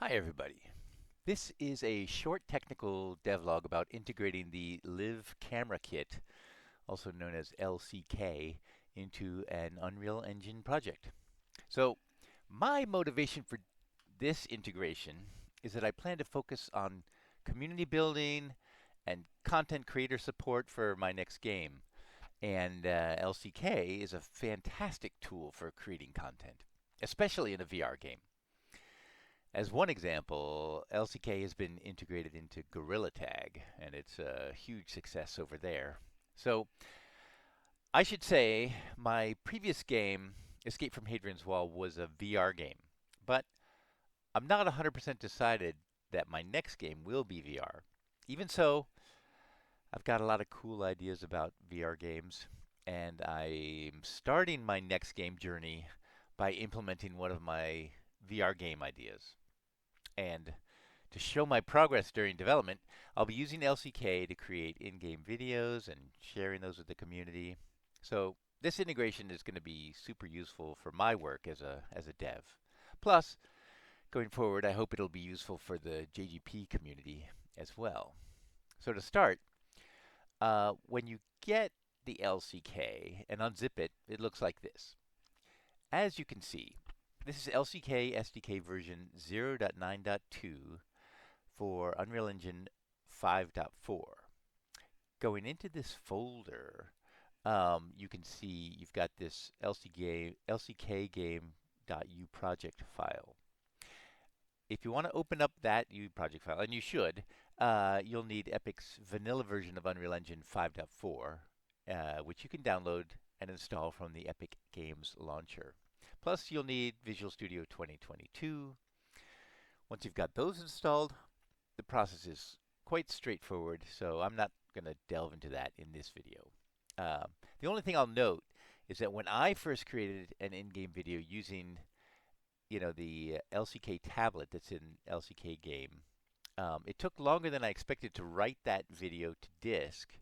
Hi everybody. This is a short technical devlog about integrating the LIV camera kit, also known as LCK, into an Unreal Engine project. So my motivation for this integration is that I plan to focus on community building and content creator support for my next game. And LCK is a fantastic tool for creating content, especially in a VR game. As one example, LCK has been integrated into Gorilla Tag, and it's a huge success over there. So I should say my previous game, Escape from Hadrian's Wall, was a VR game, but I'm not 100% decided that my next game will be VR. Even so, I've got a lot of cool ideas about VR games, and I'm starting my next game journey by implementing one of my VR game ideas. And to show my progress during development, I'll be using LCK to create in-game videos and sharing those with the community. So this integration is going to be super useful for my work as a dev. Plus, going forward, I hope it'll be useful for the JGP community as well. So to start, when you get the LCK and unzip it, it looks like this. As you can see, this is LCK SDK version 0.9.2 for Unreal Engine 5.4. Going into this folder, you can see you've got this LCKGame.u project file. If you want to open up that U project file, and you should, you'll need Epic's vanilla version of Unreal Engine 5.4, which you can download and install from the Epic Games launcher. Plus, you'll need Visual Studio 2022. Once you've got those installed, the process is quite straightforward, so I'm not going to delve into that in this video. The only thing I'll note is that when I first created an in-game video using, the LCK tablet that's in LCKGame, it took longer than I expected to write that video to disk.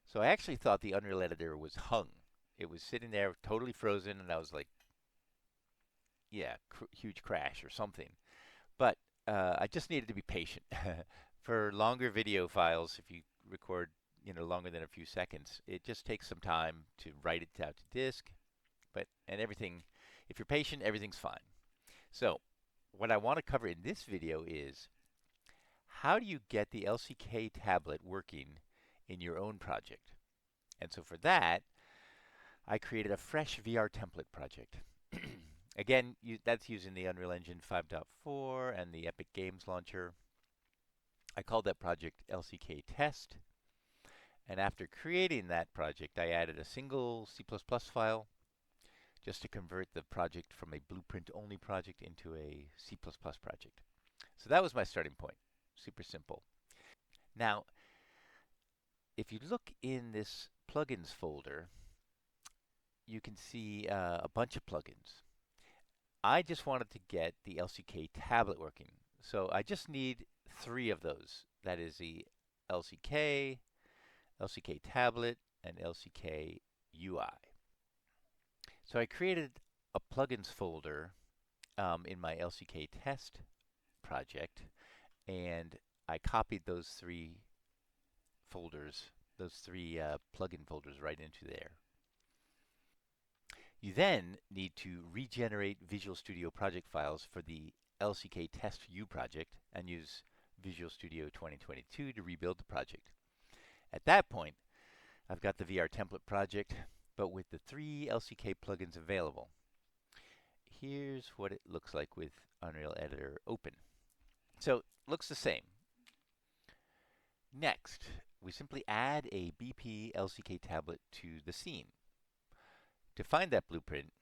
So I actually thought the Unreal Editor was hung. It was sitting there totally frozen, and I was like, yeah, huge crash or something. But I just needed to be patient. For longer video files, if you record, longer than a few seconds, it just takes some time to write it out to disk. And everything, if you're patient, everything's fine. So, what I want to cover in this video is how do you get the LCK tablet working in your own project? And so for that, I created a fresh VR template project. Again, that's using the Unreal Engine 5.4 and the Epic Games launcher. I called that project LCK Test. And after creating that project, I added a single C++ file just to convert the project from a blueprint-only project into a C++ project. So that was my starting point. Super simple. Now, if you look in this plugins folder, you can see a bunch of plugins. I just wanted to get the LCK tablet working. So I just need 3 of those. That is the LCK, LCK tablet, and LCK UI. So I created a plugins folder in my LCK test project, and I copied those 3 folders, those 3 plugin folders right into there. You then need to regenerate Visual Studio project files for the LCK Test U project and use Visual Studio 2022 to rebuild the project. At that point, I've got the VR template project, but with the 3 LCK plugins available. Here's what it looks like with Unreal Editor open. So it looks the same. Next, we simply add a BP LCK tablet to the scene. To find that blueprint,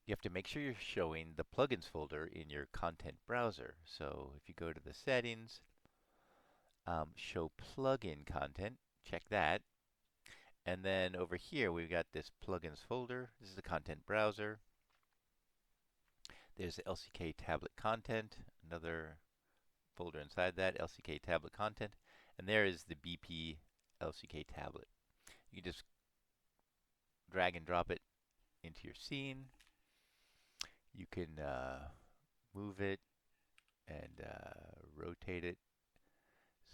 you have to make sure you're showing the plugins folder in your content browser. So if you go to the settings, show plugin content, check that. And then over here, we've got this plugins folder. This is the content browser. There's the LCK tablet content, another folder inside that, LCK tablet content. And there is the BP LCK tablet. You can just drag and drop it into your scene. You can move it and rotate it.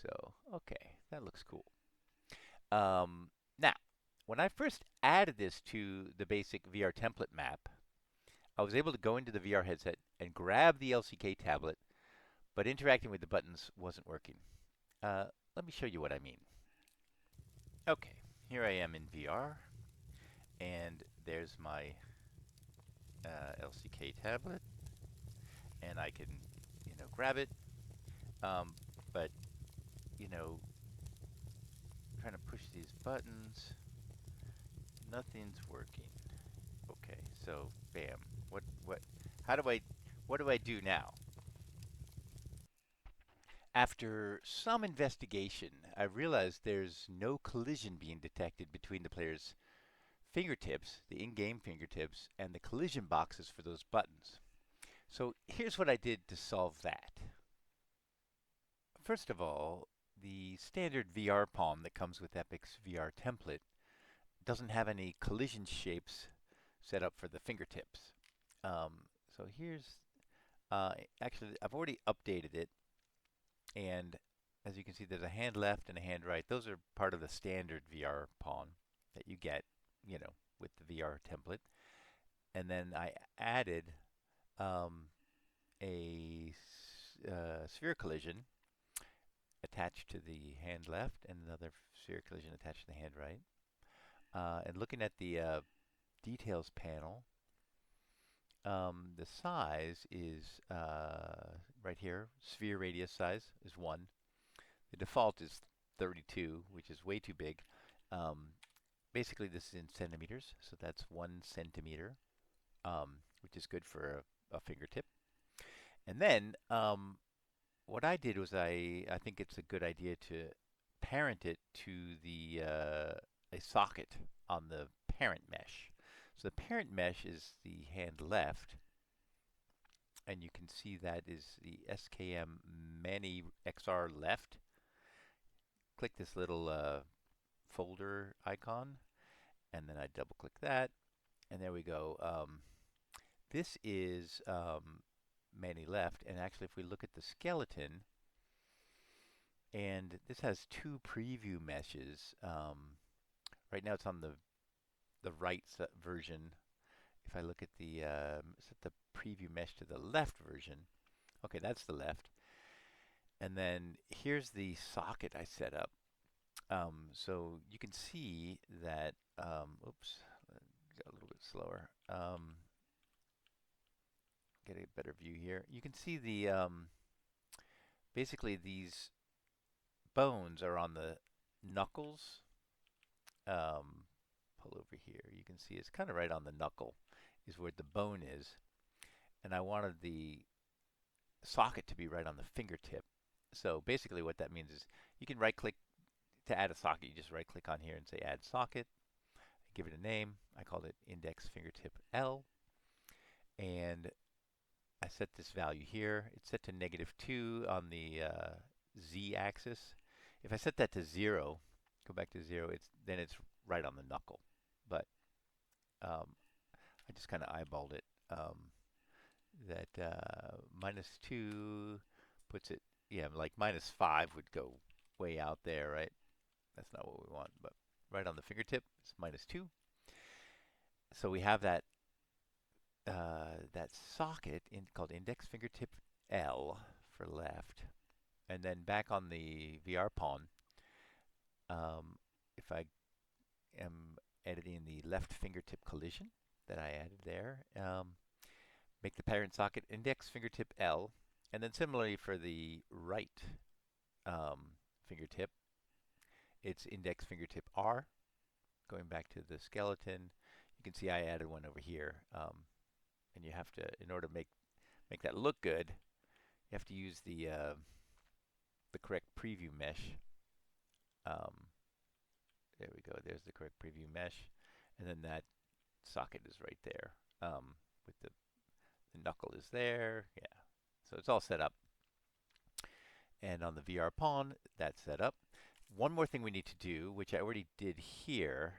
So, okay, that looks cool. Now, when I first added this to the basic VR template map, I was able to go into the VR headset and grab the LCK tablet, but interacting with the buttons wasn't working. Let me show you what I mean. Okay, here I am in VR, and there's my LCK tablet, and I can, grab it, but, you know, trying to push these buttons, nothing's working. Okay, so bam. How do I, what do I do now? After some investigation, I realized there's no collision being detected between the player's fingertips, the in-game fingertips, and the collision boxes for those buttons. So here's what I did to solve that. First of all, the standard VR palm that comes with Epic's VR template doesn't have any collision shapes set up for the fingertips. So here's, actually, I've already updated it, and as you can see, there's a hand left and a hand right. Those are part of the standard VR pawn that you get, with the VR template. And then I added a sphere collision attached to the hand left and another sphere collision attached to the hand right. And looking at the details panel, the size is right here. Sphere radius size is 1. The default is 32, which is way too big. Basically, this is in centimeters, so that's 1 centimeter, which is good for a fingertip. And then what I did was I think it's a good idea to parent it to the a socket on the parent mesh. So the parent mesh is the hand left, and you can see that is the SKM Mani XR left. Click this little folder icon, and then I double click that, and there we go. This is Mani left, and actually if we look at the skeleton, and this has 2 preview meshes. Right now it's on the right version. If I look at the set the preview mesh to the left version, okay, that's the left. And then here's the socket I set up. So you can see that, oops, got a little bit slower. Get a better view here. You can see the, basically these bones are on the knuckles. Pull over here. You can see it's kind of right on the knuckle is where the bone is. And I wanted the socket to be right on the fingertip. So basically what that means is you can right click to add a socket. You just right click on here and say add socket. Give it a name. I called it index fingertip L. And I set this value here. It's set to -2 on the Z axis. If I set that to 0, go back to 0, then it's right on the knuckle. But I just kind of eyeballed it. That -2 puts it, yeah, like -5 would go way out there, right? That's not what we want, but right on the fingertip, it's -2. So we have that that socket called index fingertip L for left. And then back on the VR pawn, if I am editing the left fingertip collision that I added there, make the parent socket index fingertip L, and then similarly for the right fingertip, it's index fingertip R. Going back to the skeleton, you can see I added one over here, and you have to, in order to make that look good, you have to use the correct preview mesh. There we go. There's the correct preview mesh, and then that socket is right there. With the knuckle is there. Yeah. So it's all set up. And on the VR pawn, that's set up. One more thing we need to do, which I already did here,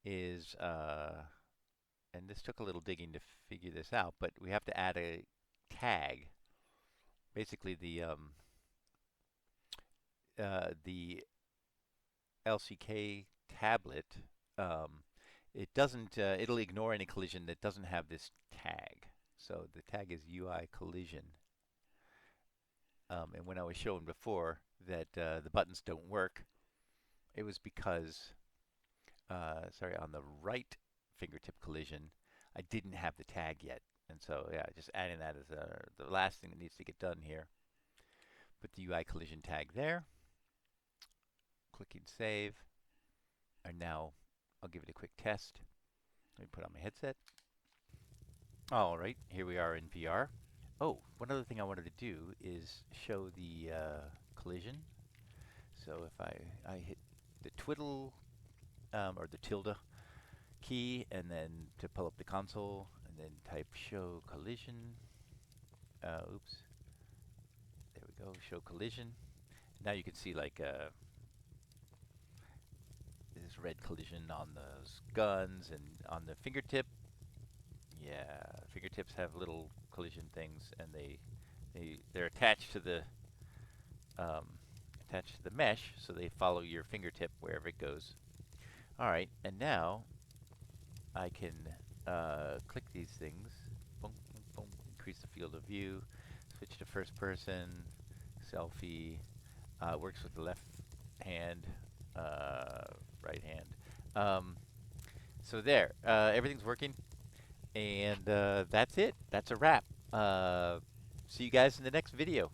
is, and this took a little digging to figure this out, but we have to add a tag basically the LCK tablet, um, it doesn't, it'll ignore any collision that doesn't have this tag. So the tag is UICollision. And when I was showing before that the buttons don't work, it was because, sorry, on the right fingertip collision, I didn't have the tag yet. And so, yeah, just adding that as the last thing that needs to get done here. Put the UICollision tag there. Clicking save. And now I'll give it a quick test. Let me put on my headset. All right, here we are in VR. Oh, one other thing I wanted to do is show the collision. So if I hit the twiddle or the tilde key, and then to pull up the console, and then type show collision. Oops. There we go, show collision. Now you can see like this red collision on those guns and on the fingertip. Yeah, fingertips have little collision things, and they're attached to the mesh, so they follow your fingertip wherever it goes. All right, and now I can click these things. Boom, boom, boom, increase the field of view. Switch to first person. Selfie. Works with the left hand, right hand. So there, everything's working, and that's it. That's a wrap. See you guys in the next video.